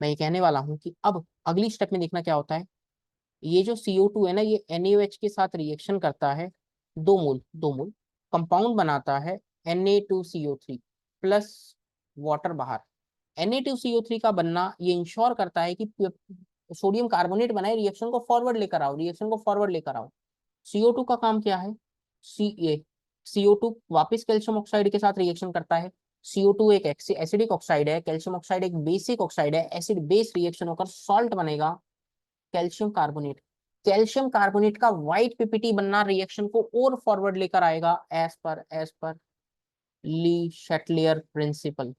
मैं ये कहने वाला हूँ कि अब अगली स्टेप में देखना क्या होता है। ये जो CO2 है ना, ये NaOH के साथ रिएक्शन करता है, 2 मोल, 2 मोल कंपाउंड बनाता है Na2CO3 प्लस वाटर बाहर। Na2CO3 का बनना ये इंश्योर करता है कि सोडियम कार्बोनेट बनाए, रिएक्शन को फॉरवर्ड लेकर आओ, रिएक्शन को फॉरवर्ड लेकर आओ। CO2 का काम क्या है, CO2 वापिस कैल्शियम ऑक्साइड के साथ रिएक्शन करता है। CO2 एक एसिडिक ऑक्साइड है, कैल्शियम ऑक्साइड एक बेसिक ऑक्साइड है, एसिड बेस रिएक्शन होकर सॉल्ट बनेगा, कैल्शियम कार्बोनेट। कैल्शियम कार्बोनेट का व्हाइट पीपीटी बनना रिएक्शन को और फॉरवर्ड लेकर आएगा, as per Le Chatelier principle.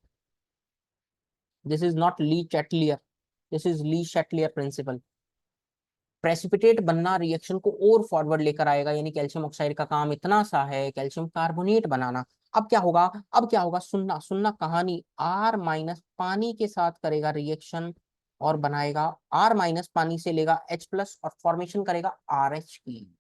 This is not Le Chatelier, this is Le Chatelier principle. Precipitate बनना रिएक्शन को और फॉरवर्ड लेकर आएगा, यानी कैल्शियम ऑक्साइड का काम इतना सा है कैल्शियम कार्बोनेट बनाना। अब क्या होगा, अब क्या होगा, सुनना सुनना कहानी, आर माइनस पानी के साथ करेगा रिएक्शन और बनाएगा, आर माइनस पानी से लेगा H प्लस और फॉर्मेशन करेगा RH की,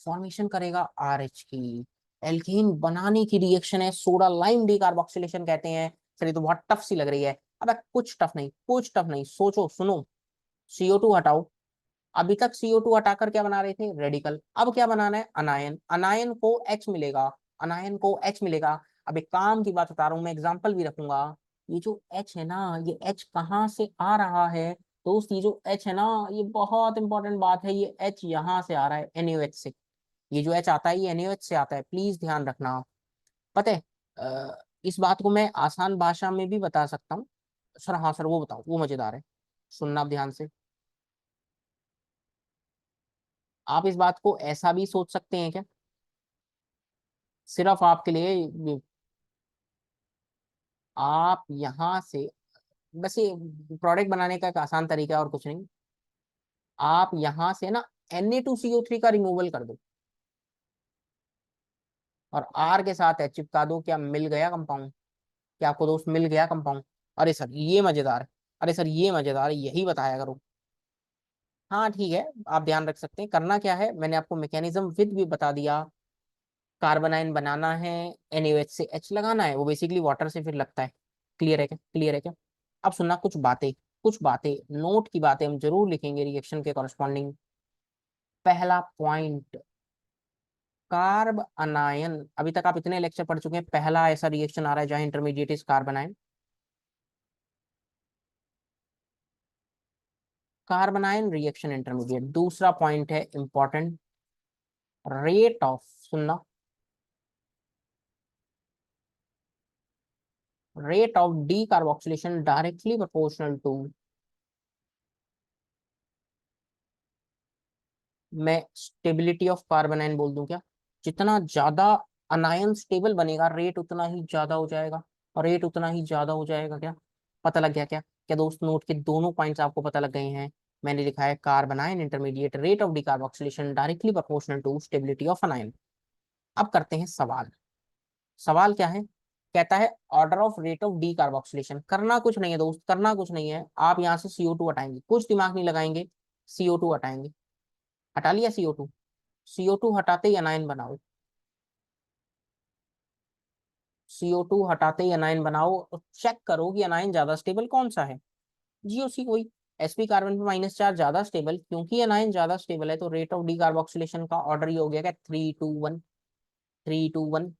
फॉर्मेशन करेगा RH की। एल्कीन बनाने की रिएक्शन है, सोडा लाइम डीकार्बोक्सिलेशन कहते हैं। सर ये तो बहुत टफ सी लग रही है। अब कुछ टफ नहीं, कुछ टफ नहीं, सोचो सुनो। CO2 हटाओ, अभी तक CO2 हटाकर क्या बना रहे थे, रेडिकल। अब क्या बनाना है, अनायन, अनायन को H मिलेगा, अनायन को H मिलेगा। अब एक काम की बात बता रहा हूं मैं, एग्जांपल भी रखूंगा। ये जो H है ना, ये H कहाँ से आ रहा है दोस्त, ये जो H है ना, ये बहुत इंपॉर्टेंट बात है, ये H यहाँ से आ रहा है NaOH से। ये जो H आता है ये NaOH से आता है, प्लीज ध्यान रखना। पता है इस बात को मैं आसान भाषा में भी बता सकता हूँ। सर हाँ सर वो बताओ, वो मजेदार है, सुनना आप ध्यान से। आप इस बात को ऐसा भी सोच सकते हैं क्या, सिर्फ आपके लिए आप यहाँ से, बस ये प्रोडक्ट बनाने का एक आसान तरीका है और कुछ नहीं। आप यहाँ से ना Na2CO3 का रिमूवल कर दो और R के साथ H चिपका दो, क्या मिल गया कंपाउंड, क्या आपको दोस्त मिल गया कंपाउंड। अरे सर ये मजेदार है, अरे सर ये मजेदार है, यही बताया करो। हाँ ठीक है, आप ध्यान रख सकते हैं। करना क्या है, मैंने आपको मैकेनिज्म विद भी बता दिया। कार्बन आयन बनाना है, NaOH से H लगाना है, वो बेसिकली वाटर से फिर लगता है। क्लियर है क्या, क्लियर है क्या। अब सुनना कुछ बातें, कुछ बातें, नोट की बातें हम जरूर लिखेंगे रिएक्शन के कॉरस्पॉन्डिंग। पहला पॉइंट, कार्ब अनायन, अभी तक आप इतने लेक्चर पढ़ चुके हैं, पहला ऐसा रिएक्शन आ रहा है जहां intermediate is carbon ion. Carbon ion reaction intermediate. दूसरा पॉइंट है इंपॉर्टेंट, रेट ऑफ, सुनना, rate of decarboxylation directly proportional to, मैं स्टेबिलिटी ऑफ कार्बन आयन बोल दूं क्या, जितना ज्यादा अनायन स्टेबल बनेगा रेट उतना ही ज्यादा हो जाएगा, और रेट उतना ही ज्यादा हो जाएगा। क्या पता लग गया, क्या क्या दोस्त, नोट के दोनों पॉइंट्स आपको पता लग गए हैं। मैंने लिखा है carbon ion intermediate, rate of decarboxylation directly proportional to stability of anion. अब करते हैं सवाल। सवाल क्या है, कहता है order of rate of decarboxylation. करना कुछ नहीं है दोस्त, करना कुछ नहीं है, आप यहाँ से CO2 हटाएंगे, कुछ दिमाग नहीं लगाएंगे, CO2 हटाएंगे। हटा लिया CO2, CO2 हटाते ही अनायन बनाओ, CO2 हटाते ही अनायन बनाओ और चेक करो कि अनायन ज्यादा स्टेबल कौन सा है। GOC कोई, sp कार्बन पे -4 ज्यादा स्टेबल, क्योंकि अनायन ज्यादा स्टेबल है तो रेट ऑफ डीकार्बोक्सिलेशन का ऑर्डर ही हो गया क्या, 3 2 1, 3 2 1।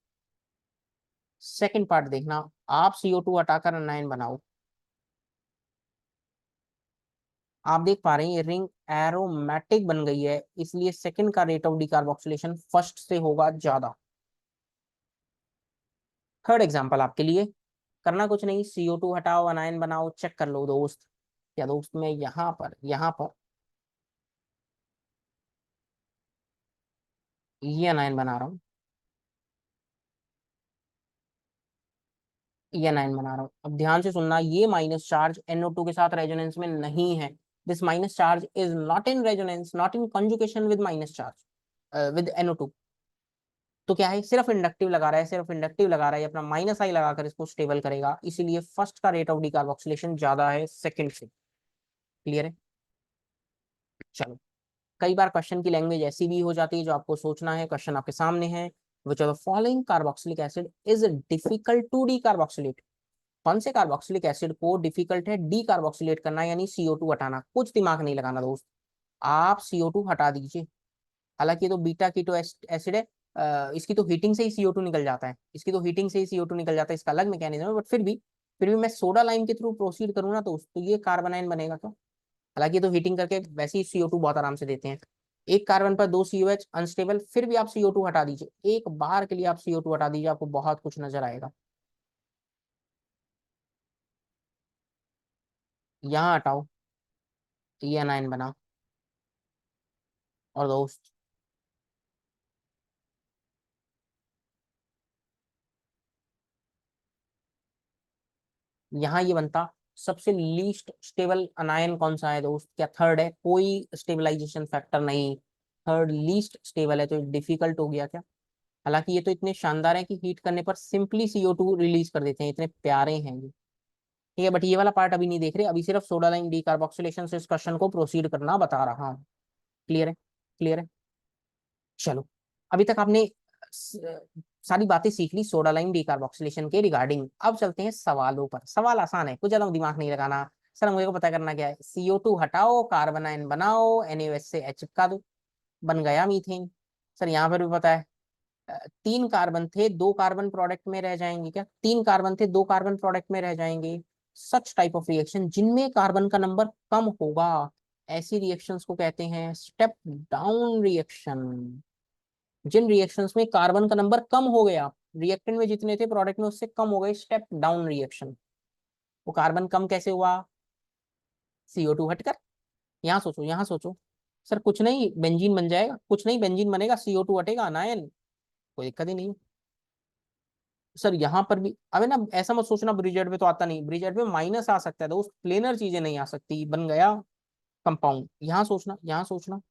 सेकेंड पार्ट देखना, आप CO2 हटाकर अनायन बनाओ, आप देख पा रहे हैं ये रिंग एरोमेटिक बन गई है, इसलिए सेकंड का रेट ऑफ डीकार्बोक्सिलेशन फर्स्ट से होगा ज्यादा। थर्ड एग्जांपल आपके लिए, करना कुछ नहीं, CO2 हटाओ अनायन बनाओ, चेक कर लो दोस्त। क्या दोस्त, मैं यहाँ पर ये अनायन बना रहा हूँ, ये अनायन बना रहा हूँ। अब ध्यान से सुनना, ये माइनस चार्ज NO2 के साथ रेजोनेंस में नहीं है। This minus charge is not in resonance, not in conjugation with minus charge with NO2। तो क्या है, सिर्फ इंडक्टिव लगा रहा है, सिर्फ इंडक्टिव लगा रहा है, अपना -I लगाकर इसको स्टेबल करेगा, इसीलिए फर्स्ट का रेट ऑफ डिकार्बोक्सिलेशन ज्यादा है सेकंड से। क्लियर है, चलो। कई बार क्वेश्चन की लैंग्वेज ऐसी भी हो जाती है जो आपको सोचना है। क्वेश्चन आपके सामने है, which of the following carboxylic acid is difficult to decarboxylate. कौन से कार्बोक्सिलिक एसिड को डिफिकल्ट है डी कार्बोक्सिलेट करना, यानी CO2 हटाना। कुछ दिमाग नहीं लगाना दोस्त, आप CO2 हटा दीजिए। हालांकि ये तो बीटा कीटो एसिड है, इसकी तो हीटिंग से ही CO2 निकल जाता है, इसकी तो हीटिंग से ही CO2 निकल जाता है, इसका अलग मैकेनिज्म है, बट फिर भी मैं सोडा लाइम के थ्रू प्रोसीड करूँ ना तो ये कार्बनाइन बनेगा क्या। हालांकि ये तो हीटिंग करके वैसे ही CO2 बहुत आराम से देते हैं। एक कार्बन पर 2 COH अनस्टेबल, फिर भी आप CO2 हटा दीजिए, एक बार के लिए आप CO2 हटा दीजिए, आपको बहुत कुछ नजर आएगा। यहाँ हटाओ, ये अनायन बना। और दोस्त यहाँ ये बनता सबसे लीस्ट स्टेबल अनायन कौन सा है दोस्त? क्या थर्ड है? कोई स्टेबलाइजेशन फैक्टर नहीं, थर्ड लीस्ट स्टेबल है, तो डिफिकल्ट हो गया क्या? हालांकि ये तो इतने शानदार है कि हीट करने पर सिंपली CO2 रिलीज कर देते हैं, इतने प्यारे हैं ये। ठीक है, बट ये वाला पार्ट अभी नहीं देख रहे, अभी सिर्फ सोडालाइन डीकार्बोक्सिलेशन से इस क्वेश्चन को प्रोसीड करना बता रहा हूँ। क्लियर है? क्लियर है? चलो, अभी तक आपने स- सारी बातें सीख ली सोडालाइन डीकार्बोक्सिलेशन के रिगार्डिंग। अब चलते हैं सवालों पर। सवाल आसान है, कुछ ज्यादा दिमाग नहीं लगाना। सर मुझे को पता करना क्या है, CO2 हटाओ, कार्बन आयन बनाओ, NaOH से H चिपका दो, बन गया मीथेन। सर यहाँ पर भी पता है, 3 कार्बन थे, 2 कार्बन प्रोडक्ट में रह जाएंगे। क्या 3 कार्बन थे, 2 कार्बन प्रोडक्ट में रह जाएंगे? सच टाइप ऑफ रिएक्शन जिनमें कार्बन का नंबर कम होगा, ऐसी रिएक्शंस को कहते हैं स्टेप डाउन रिएक्शन। जिन रिएक्शंस में कार्बन का नंबर कम हो गया, रिएक्टेंट में जितने थे प्रोडक्ट में उससे कम हो गए, स्टेप डाउन रिएक्शन। वो कार्बन कम कैसे हुआ? CO2 हटकर। यहाँ सोचो, यहाँ सोचो। सर कुछ नहीं, बेंजीन बन जाएगा। कुछ नहीं, बेंजीन बनेगा, CO2 हटेगा, अनायन, कोई दिक्कत ही नहीं। सर यहाँ पर भी अबे ना, ऐसा मत सोचना ब्रिजेट में तो आता नहीं, ब्रिजेट में माइनस आ सकता है दोस्त, प्लेनर चीजें नहीं आ सकती, बन गया कंपाउंड। यहाँ सोचना, यहाँ सोचना।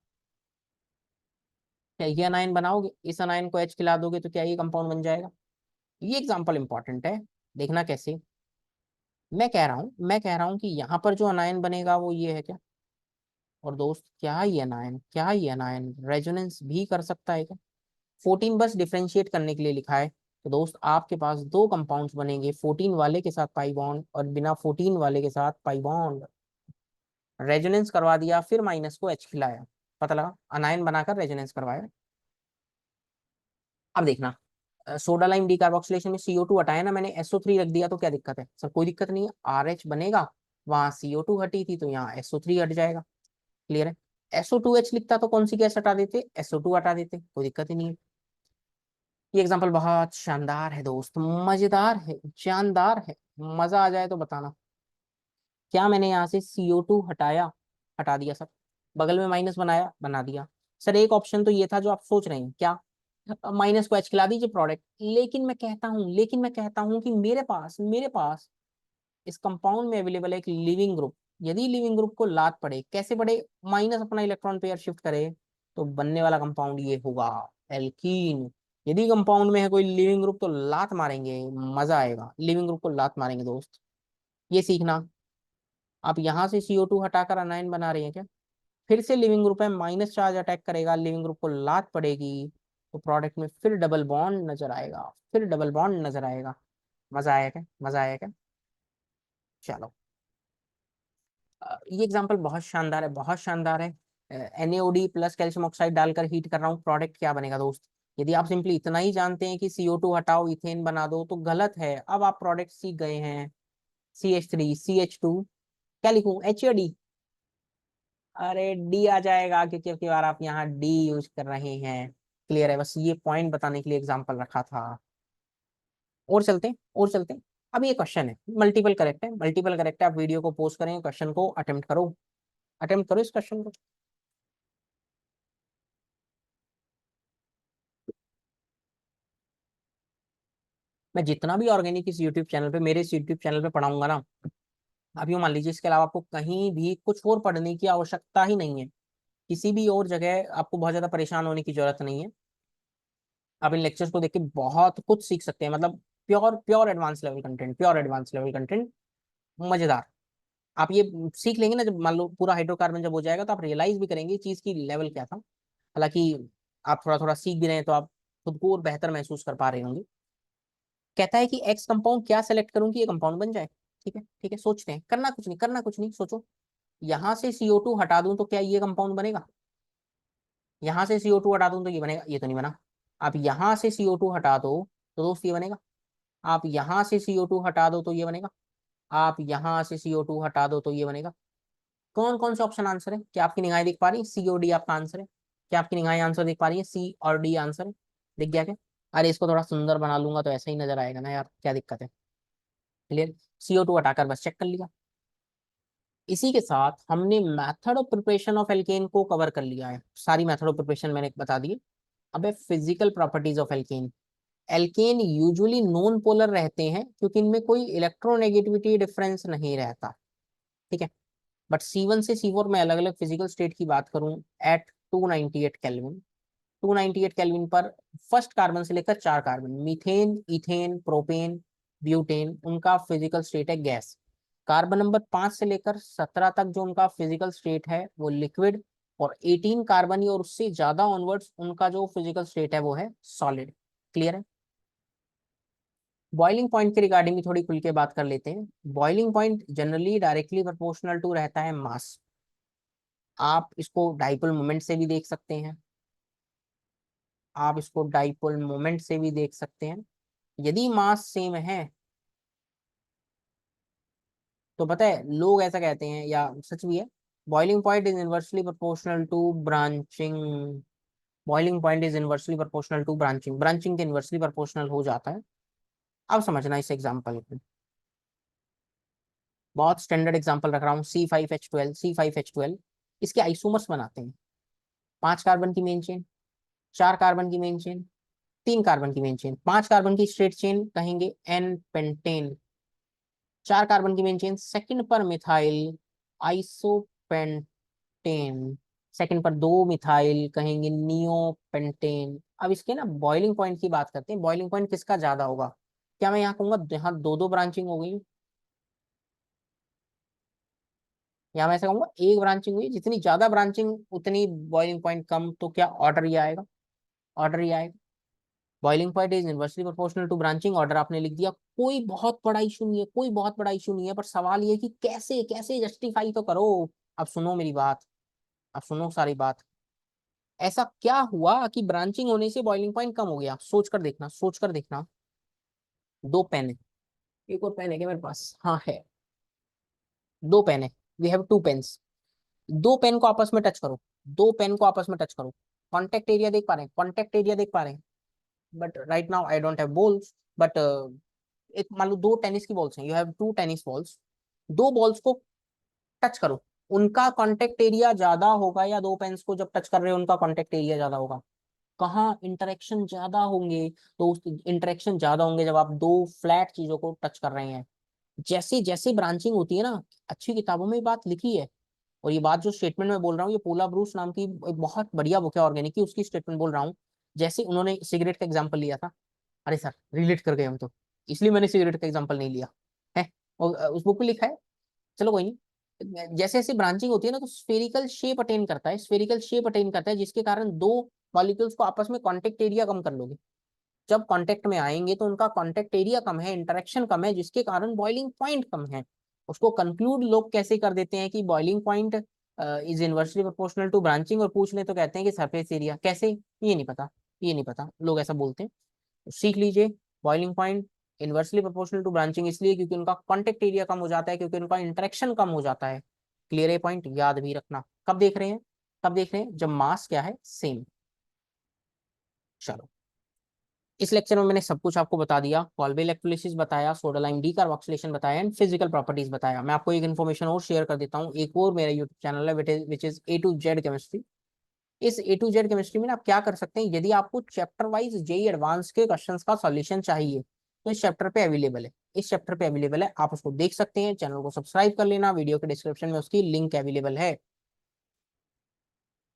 क्या ये अनायन बनाओगे, इस अनायन को H खिला दोगे तो क्या ये कंपाउंड बन जाएगा? ये एग्जांपल इंपॉर्टेंट है, देखना कैसे। मैं कह रहा हूँ कि यहाँ पर जो अनायन बनेगा वो ये है क्या? और दोस्त क्या ये अनायन, क्या ये अनायन रेजोनेंस भी कर सकता है क्या? 14 बस डिफरेंशिएट करने के लिए लिखा है, तो दोस्त आपके पास दो कंपाउंड्स बनेंगे, 14 वाले के साथ पाई बॉन्ड और बिना 14 वाले के साथ पाई बॉन्ड। रेजोनेंस करवा दिया, फिर माइनस को H खिलाया, पता लगा अनायन बनाकर रेजोनेंस करवाया। अब देखना, सोडा लाइम डीकार्बोक्सिलेशन में CO2 हटाया ना मैंने, SO3 रख दिया, तो क्या दिक्कत है? सर कोई दिक्कत नहीं है, RH बनेगा, वहां CO2 हटी थी तो यहाँ SO3 हट जाएगा। क्लियर है? SO2H लिखता तो कौन सी गैस हटा देते? SO2 हटा देते, कोई दिक्कत ही नहीं है। ये एग्जांपल बहुत शानदार है दोस्त, मजेदार है, जानदार है, मजा आ जाए तो बताना। क्या मैंने यहाँ से CO2 हटाया, हटा दिया सर, बगल में माइनस बनाया, बना दिया। सर एक ऑप्शन तो ये था जो आप सोच रहे हैं, क्या माइनस को H खिला दीजिए प्रोडक्ट, लेकिन मैं कहता हूं कि मेरे पास इस कंपाउंड में अवेलेबल है एक लिविंग ग्रुप। यदि लिविंग ग्रुप को लात पड़े, कैसे पड़े, माइनस अपना इलेक्ट्रॉन पेयर शिफ्ट करे, तो बनने वाला कंपाउंड ये होगा, एल्कीन। यदि कंपाउंड में है कोई लिविंग ग्रुप तो लात मारेंगे, मजा आएगा, लिविंग ग्रुप को लात मारेंगे दोस्त। ये सीखना। आप यहाँ से CO2 हटाकर अनायन बना रहे हैं क्या? फिर से लिविंग ग्रुप है, माइनस चार्ज अटैक करेगा, लिविंग ग्रुप को लात पड़ेगी, तो प्रोडक्ट में फिर डबल बॉन्ड नजर आएगा, फिर डबल बॉन्ड नजर आएगा। मजा आया क्या? मजा आया क्या? चलो, ये एग्जांपल बहुत शानदार है, बहुत शानदार है। NaOD प्लस कैल्शियम ऑक्साइड डालकर हीट कर रहा हूँ, प्रोडक्ट क्या बनेगा दोस्त? यदि आप सिंपली इतना ही जानते हैं कि CO2 हटाओ, इथेन बना दो, तो गलत है। अब आप प्रोडक्ट सीख गए हैं, CH3 CH2, क्या लिखूं, H या D? अरे D आ जाएगा, क्योंकि अब की बार आप यहाँ D यूज कर रहे हैं। क्लियर है? बस ये पॉइंट बताने के लिए एग्जाम्पल रखा था। और चलते हैं, और चलते हैं। अब ये क्वेश्चन है, मल्टीपल करेक्ट है, मल्टीपल करेक्ट है। आप वीडियो को पोस्ट करें, क्वेश्चन को अटेम्प्ट करो, अटेम्प्ट करो इस क्वेश्चन को। मैं जितना भी ऑर्गेनिक इस यूट्यूब चैनल पे, मेरे इस यूट्यूब चैनल पे पढ़ाऊंगा ना, आप यूँ मान लीजिए इसके अलावा आपको कहीं भी कुछ और पढ़ने की आवश्यकता ही नहीं है। किसी भी और जगह आपको बहुत ज्यादा परेशान होने की जरूरत नहीं है। आप इन लेक्चर्स को देख के बहुत कुछ सीख सकते हैं, मतलब pure pure advance level content, pure advance level content, मजेदार। आप ये सीख लेंगे ना, जब मान लो पूरा हाइड्रोकार्बन जब हो जाएगा, तो आप रियलाइज भी करेंगे चीज की लेवल क्या था। हालांकि आप थोड़ा थोड़ा सीख भी रहे हैं, तो आप खुद को और बेहतर महसूस कर पा रहे होंगे। कहता है कि एक्स कंपाउंड क्या सेलेक्ट करूं कि ये कंपाउंड बन जाए। ठीक है, ठीक है, सोचते हैं, करना कुछ नहीं, करना कुछ नहीं, सोचो। यहां से CO2 हटा दूं तो क्या ये कंपाउंड बनेगा? यहां से CO2 हटा दूं तो ये बनेगा? ये तो नहीं बना। आप यहां से CO2 हटा दो तो दोस्त ये बनेगा। आप यहां से CO2 हटा दो तो ये बनेगा। आप यहां से CO2 हटा दो तो ये बनेगा। कौन कौन से ऑप्शन आंसर है? क्या आपकी निगाहें दिख पा रही है? C और D आपका आंसर है? क्या आपकी निगाहें आंसर दिख पा रही है? C और D आंसर है? दिख गया क्या? अरे इसको थोड़ा सुंदर बना लूंगा तो ऐसा ही नजर आएगा ना यार, क्या दिक्कत है? क्लियर? CO2 हटाकर बस चेक कर लिया। इसी के साथ हमने method of preparation of alkene को कवर कर लिया है, सारी मेथड ऑफ प्रिपरेशन मैंने बता दी। अब है physical properties of alkane. Alkane usually non polar रहते हैं क्योंकि इनमें कोई इलेक्ट्रोनेगेटिविटी डिफरेंस नहीं रहता, ठीक है। बट C1 से C4 में अलग अलग फिजिकल स्टेट की बात करूं एट 298 केल्विन, 298 केल्विन पर फर्स्ट कार्बन से लेकर 4 carbon, methane, ethane, propane, butane, उनका फिजिकल स्टेट है गैस। कार्बन नंबर 5 से लेकर 17 तक जो उनका फिजिकल स्टेट है वो लिक्विड, और 18 कार्बन और उससे ज्यादा ऑनवर्ड्स उनका जो फिजिकल स्टेट है वो है सॉलिड। क्लियर है। बॉइलिंग पॉइंट के रिगार्डिंग भी थोड़ी खुल के बात कर लेते हैं। Boiling point generally directly proportional to रहता है मास। आप इसको डाइपोल मोमेंट से भी देख सकते हैं, आप इसको डाइपोल मोमेंट से भी देख सकते हैं। यदि मास सेम है तो पता है लोग ऐसा कहते हैं, या सच भी है, boiling point is inversely proportional to branching. Boiling point is inversely proportional to branching, branching के इनवर्सली प्रोपोर्शनल हो जाता है। अब समझना इस एग्जांपल को, बहुत स्टैंडर्ड एग्जांपल रख रहा हूँ। C5H12, C5H12 इसके आइसोमर्स बनाते हैं। 5 कार्बन की मेन चेन, 4 कार्बन की मेन चेन, 3 कार्बन की मेन चेन, 5 कार्बन की स्ट्रेट चेन कहेंगे एन पेंटेन, 4 कार्बन की मेन चेन सेकंड पर मिथाइल आइसोपेंटेन, सेकंड पर 2 मिथाइल कहेंगे नियोपेंटेन। अब इसके ना बॉइलिंग पॉइंट की बात करते हैं, बॉइलिंग पॉइंट किसका ज्यादा होगा। क्या मैं यहाँ कहूंगा यहाँ दो दो ब्रांचिंग हो गई, या मैं ऐसा कहूंगा एक ब्रांचिंग हुई, जितनी ज्यादा ब्रांचिंग उतनी बॉइलिंग पॉइंट कम, तो क्या ऑर्डर ही आएगा, ऑर्डर ही आएगा। Boiling point is inversely proportional to branching, order आपने लिख दिया। कोई बहुत बड़ा इशू नहीं है, कोई बहुत बड़ा इशू नहीं है, पर सवाल ये कि कैसे कैसे जस्टिफाई तो करो। अब सुनो मेरी बात, अब सुनो सारी बात। ऐसा क्या हुआ कि ब्रांचिंग होने से बॉइलिंग पॉइंट कम हो गया, सोच कर देखना, सोच कर देखना। 2 पेन है, एक और पेन है क्या मेरे पास, हाँ है, 2 पेन है, वी हैव 2 पेन्स। 2 पेन को आपस में टच करो, 2 पेन को आपस में टच करो, कॉन्टेक्ट एरिया देख पा रहे हैं, कॉन्टेक्ट एरिया देख पा रहे हैं। But right now I don't have balls, but एक मान लो 2 टेनिस की बॉल्स हैं, you have 2 tennis balls. 2 balls को टच करो, उनका कॉन्टेक्ट एरिया ज्यादा होगा, या 2 पेन्स को जब टच कर रहे हो उनका कॉन्टेक्ट एरिया ज्यादा होगा। कहाँ इंटरेक्शन ज्यादा होंगे, तो उस इंटरेक्शन ज्यादा होंगे जब आप 2 फ्लैट चीजों को टच कर रहे हैं। जैसे जैसे ब्रांचिंग होती है ना, अच्छी किताबों में ये बात लिखी है, और ये बात जो स्टेटमेंट में बोल रहा हूँ ये पोला ब्रूस नाम की एक बहुत बढ़िया बुक है ऑर्गेनिक की, उसकी स्टेटमेंट बोल रहा हूँ। जैसे उन्होंने सिगरेट का एग्जाम्पल लिया था, अरे सर रिलेट कर गए हम तो, इसलिए मैंने सिगरेट का एग्जाम्पल नहीं लिया है, और उस बुक में लिखा है। चलो कोई नहीं, जैसे जैसे ब्रांचिंग होती है ना तो स्फेरिकल शेप अटेन करता है, स्फेरिकल शेप अटेन करता है, जिसके कारण 2 मॉलिक्यूल्स को आपस में कॉन्टेक्ट एरिया कम कर लोगे। जब कांटेक्ट में आएंगे तो उनका कांटेक्ट एरिया कम है, इंटरेक्शन कम है, जिसके कारण बॉइलिंग पॉइंट कम है। उसको कंक्लूड लोग कैसे कर देते हैं कि boiling point is inversely proportional to branching, और पूछ ले तो कहते हैं कि सरफेस एरिया। कैसे, ये नहीं पता, ये नहीं पता, लोग ऐसा बोलते हैं। तो सीख लीजिए, boiling point inversely proportional to branching इसलिए क्योंकि उनका कॉन्टेक्ट एरिया कम हो जाता है, क्योंकि उनका इंटरेक्शन कम हो जाता है। क्लियर है पॉइंट, याद भी रखना। कब देख रहे हैं, कब देख रहे हैं, जब मास क्या है, सेम। चलो, इस लेक्चर में मैंने सब कुछ आपको बता दिया, कॉल्बे इलेक्ट्रोलिसिस बताया, सोडालाइम डीकार्बोक्सिलेशन बताया, एंड फिजिकल प्रॉपर्टीज बताया। मैं आपको एक इन्फॉर्मेशन और शेयर कर देता हूँ, एक और मेरा यूट्यूब चैनल है which is A to Z chemistry. इस A to Z केमिस्ट्री में आप क्या कर सकते हैं, यदि आपको चैप्टर वाइज जेई एडवांस के क्वेश्चंस का सॉल्यूशन चाहिए तो इस चैप्टर पे अवेलेबल है, इस चैप्टर पे अवेलेबल है, आप उसको देख सकते हैं। चैनल को सब्सक्राइब कर लेना, वीडियो के डिस्क्रिप्शन में उसकी लिंक अवेलेबल है।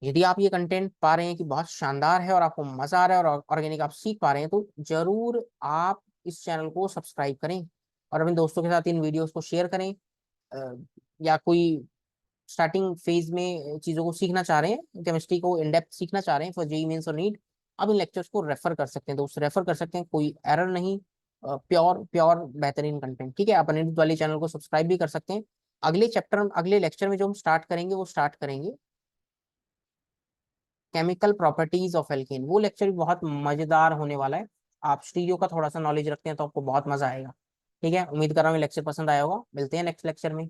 यदि आप ये कंटेंट पा रहे हैं कि बहुत शानदार है और आपको मजा आ रहा है और ऑर्गेनिक आप सीख पा रहे हैं, तो जरूर आप इस चैनल को सब्सक्राइब करें और अपने दोस्तों के साथ इन वीडियोस को शेयर करें। या कोई स्टार्टिंग फेज में चीज़ों को सीखना चाह रहे हैं, केमिस्ट्री को इन डेप्थ सीखना चाह रहे हैं फॉर जेई मेंस और नीट, आप इन लेक्चर्स को रेफर कर सकते हैं, दोस्त रेफर कर सकते हैं, कोई एरर नहीं। प्योर प्योर बेहतरीन कंटेंट, ठीक है। आप अनिरुद्ध वाले चैनल को सब्सक्राइब भी कर सकते हैं। अगले चैप्टर, अगले लेक्चर में जो हम स्टार्ट करेंगे वो स्टार्ट करेंगे केमिकल प्रॉपर्टीज ऑफ एल्केन। वो लेक्चर भी बहुत मजेदार होने वाला है। आप स्टीरियो का थोड़ा सा नॉलेज रखते हैं तो आपको बहुत मजा आएगा। ठीक है, उम्मीद कर रहा हूँ लेक्चर पसंद आया होगा। मिलते हैं नेक्स्ट लेक्चर में।